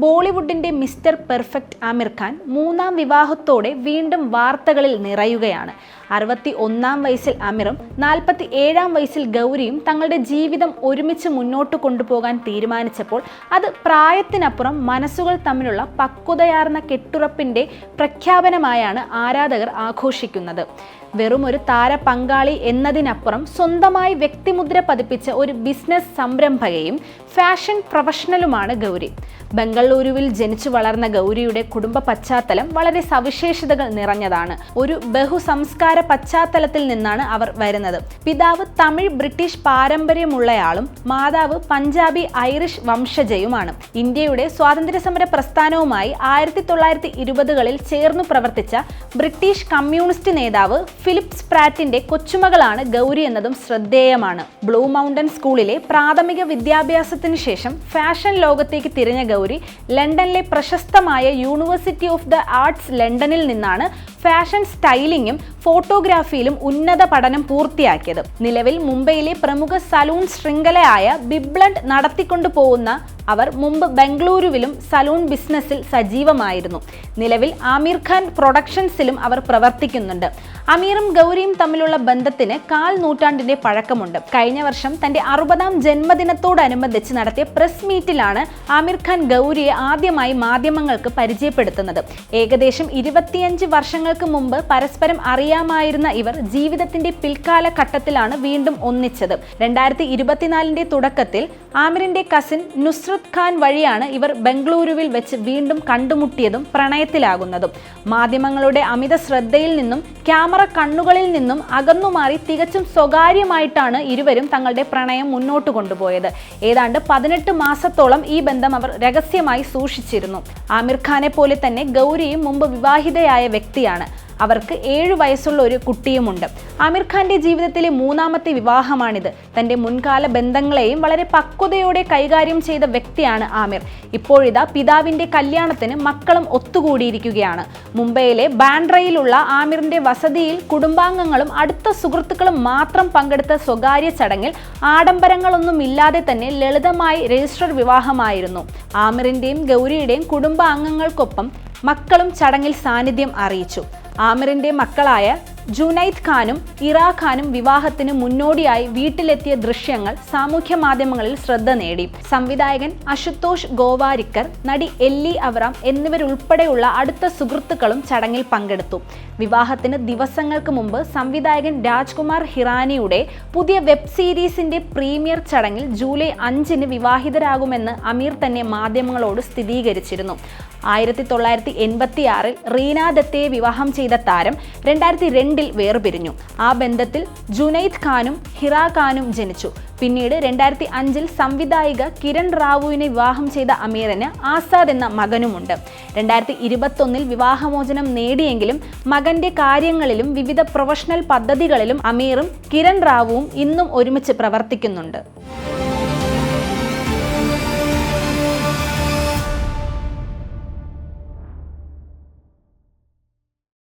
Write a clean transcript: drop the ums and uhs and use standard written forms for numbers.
ബോളിവുഡിന്റെ mister perfect Aamir Khan മൂന്നാം വിവാഹത്തോടെ വീണ്ടും വാർത്തകളിൽ നിറയുകയാണ്. 61-ാം വയസ്സിൽ ആമിറും 47-ാം വയസ്സിൽ ഗൗരിയും തങ്ങളുടെ ജീവിതം ഒരുമിച്ച് മുന്നോട്ട് കൊണ്ടുപോകാൻ തീരുമാനിച്ചപ്പോൾ അത് പ്രായത്തിനപ്പുറം മനസ്സുകൾ തമ്മിലുള്ള പക്വതയാർന്ന കെട്ടുറപ്പിന്റെ പ്രഖ്യാപനമായാണ് ആരാധകർ ആഘോഷിക്കുന്നത്. വെറും ഒരു താര പങ്കാളി എന്നതിനപ്പുറം സ്വന്തമായി വ്യക്തിമുദ്ര പതിപ്പിച്ച ഒരു ബിസിനസ് സംരംഭകയും ഫാഷൻ പ്രൊഫഷണലുമാണ് ഗൗരി. ബംഗളൂരുവിൽ ജനിച്ചു വളർന്ന ഗൗരിയുടെ കുടുംബ പശ്ചാത്തലം വളരെ സവിശേഷതകൾ നിറഞ്ഞതാണ്. ഒരു ബഹുസംസ്കാര പശ്ചാത്തലത്തിൽ നിന്നാണ് അവർ വരുന്നത്. പിതാവ് തമിഴ് ബ്രിട്ടീഷ് പാരമ്പര്യമുള്ളയാളും മാതാവ് പഞ്ചാബി ഐറിഷ് വംശജയുമാണ്. ഇന്ത്യയുടെ സ്വാതന്ത്ര്യ സമര പ്രസ്ഥാനവുമായി 1920കളിൽ ചേർന്നു പ്രവർത്തിച്ച ബ്രിട്ടീഷ് കമ്മ്യൂണിസ്റ്റ് നേതാവ് ഫിലിപ്പ് സ്പ്രാറ്റിന്റെ കൊച്ചുമകളാണ് ഗൗരി എന്നതും ശ്രദ്ധേയമാണ്. ബ്ലൂ മൗണ്ടൻ സ്കൂളിലെ പ്രാഥമിക വിദ്യാഭ്യാസത്തിന് ശേഷം ഫാഷൻ ലോകത്തേക്ക് തിരിഞ്ഞ ഗൗരി ലണ്ടനിലെ പ്രശസ്തമായ യൂണിവേഴ്സിറ്റി ഓഫ് ദ ആർട്സ് ലണ്ടനിൽ നിന്നാണ് ഫാഷൻ സ്റ്റൈലിംഗും ഫോട്ടോഗ്രാഫിയിലും ഉന്നത പഠനം പൂർത്തിയാക്കിയത്. നിലവിൽ മുംബൈയിലെ പ്രമുഖ സലൂൺ ശൃംഖലയായ ബിബ്ലണ്ട് നടത്തിക്കൊണ്ടു പോകുന്ന അവർ മുമ്പ് ബംഗളൂരുവിലും സലൂൺ ബിസിനസ്സിൽ സജീവമായിരുന്നു. നിലവിൽ ആമിർ ഖാൻ പ്രൊഡക്ഷൻസിലും അവർ പ്രവർത്തിക്കുന്നുണ്ട്. അമീറും ഗൗരിയും തമ്മിലുള്ള ബന്ധത്തിന് 1/4 നൂറ്റാണ്ടിന്റെ പഴക്കമുണ്ട്. കഴിഞ്ഞ വർഷം തന്റെ 60-ാം ജന്മദിനത്തോടനുബന്ധിച്ച് നടത്തിയ പ്രസ് മീറ്റിലാണ് ആമിർ ഖാൻ ഗൗരിയെ ആദ്യമായി മാധ്യമങ്ങൾക്ക് പരിചയപ്പെടുത്തുന്നത്. ഏകദേശം 25 വർഷങ്ങൾക്ക് മുമ്പ് പരസ്പരം അറിയാമായിരുന്ന ഇവർ ജീവിതത്തിന്റെ പിൽക്കാല ഘട്ടത്തിലാണ് വീണ്ടും ഒന്നിച്ചത്. 2024ന്റെ തുടക്കത്തിൽ ആമിറിന്റെ കസിൻ നുസ്രത് ഖാൻ വഴിയാണ് ഇവർ ബംഗളൂരുവിൽ വെച്ച് വീണ്ടും കണ്ടുമുട്ടിയതും പ്രണയത്തിലാകുന്നതും. മാധ്യമങ്ങളുടെ അമിത ശ്രദ്ധയിൽ നിന്നും ക്യാമറ കണ്ണുകളിൽ നിന്നും അകന്നുമാറി തികച്ചും സ്വകാര്യമായിട്ടാണ് ഇരുവരും തങ്ങളുടെ പ്രണയം മുന്നോട്ട് കൊണ്ടുപോയത്. ഏതാണ്ട് 18 മാസത്തോളം ഈ ബന്ധം അവർ രഹസ്യമായി സൂക്ഷിച്ചിരുന്നു. ആമിർ ഖാനെ പോലെ തന്നെ ഗൗരിയും മുമ്പ് വിവാഹിതയായ വ്യക്തിയാണ്. അവർക്ക് 7 വയസ്സുള്ള ഒരു കുട്ടിയുമുണ്ട്. ആമിർ ഖാന്റെ ജീവിതത്തിലെ 3ാമത്തെ വിവാഹമാണിത്. തന്റെ മുൻകാല ബന്ധങ്ങളെയും വളരെ പക്വതയോടെ കൈകാര്യം ചെയ്ത വ്യക്തിയാണ് ആമിർ. ഇപ്പോഴിതാ പിതാവിന്റെ കല്യാണത്തിന് മക്കളും ഒത്തുകൂടിയിരിക്കുകയാണ്. മുംബൈയിലെ ബാൻഡ്രയിലുള്ള ആമിറിന്റെ വസതിയിൽ കുടുംബാംഗങ്ങളും അടുത്ത സുഹൃത്തുക്കളും മാത്രം പങ്കെടുത്ത സ്വകാര്യ ചടങ്ങിൽ ആഡംബരങ്ങളൊന്നുമില്ലാതെ തന്നെ ലളിതമായി രജിസ്റ്റർ വിവാഹമായിരുന്നു. ആമിറിന്റെയും ഗൗരിയുടെയും കുടുംബാംഗങ്ങൾക്കൊപ്പം മക്കളും ചടങ്ങിൽ സാന്നിധ്യം അറിയിച്ചു. ആമിറിന്റെ മക്കളായ ജുനൈദ് ഖാനും ഇറ ഖാനും വിവാഹത്തിന് മുന്നോടിയായി വീട്ടിലെത്തിയ ദൃശ്യങ്ങൾ സാമൂഹ്യ മാധ്യമങ്ങളിൽ ശ്രദ്ധ നേടി. സംവിധായകൻ അശുതോഷ് ഗോവാരിക്കർ, നടി എല്ലി അവറാം എന്നിവരുൾപ്പെടെയുള്ള അടുത്ത സുഹൃത്തുക്കളും ചടങ്ങിൽ പങ്കെടുത്തു. വിവാഹത്തിന് ദിവസങ്ങൾക്ക് മുമ്പ് സംവിധായകൻ രാജ്കുമാർ ഹിറാനിയുടെ പുതിയ വെബ് സീരീസിന്റെ പ്രീമിയർ ചടങ്ങിൽ ജൂലൈ 5-ന് വിവാഹിതരാകുമെന്ന് അമീർ തന്നെ മാധ്യമങ്ങളോട് സ്ഥിരീകരിച്ചിരുന്നു. 1986-ൽ റീന ദത്തയെ വിവാഹം ചെയ്ത താരം 2002-ൽ വേർപിരിഞ്ഞു. ആ ബന്ധത്തിൽ ജുനൈദ് ഖാനും ഹിറ ഖാനും ജനിച്ചു. പിന്നീട് 2005-ൽ സംവിധായിക കിരൺ റാവുവിനെ വിവാഹം ചെയ്ത അമീറിന് ആസാദ് എന്ന മകനുമുണ്ട്. 2021-ൽ വിവാഹമോചനം നേടിയെങ്കിലും മകന്റെ കാര്യങ്ങളിലും വിവിധ പ്രൊഫഷണൽ പദ്ധതികളിലും അമീറും കിരൺ റാവുവും ഇന്നും ഒരുമിച്ച് പ്രവർത്തിക്കുന്നുണ്ട്.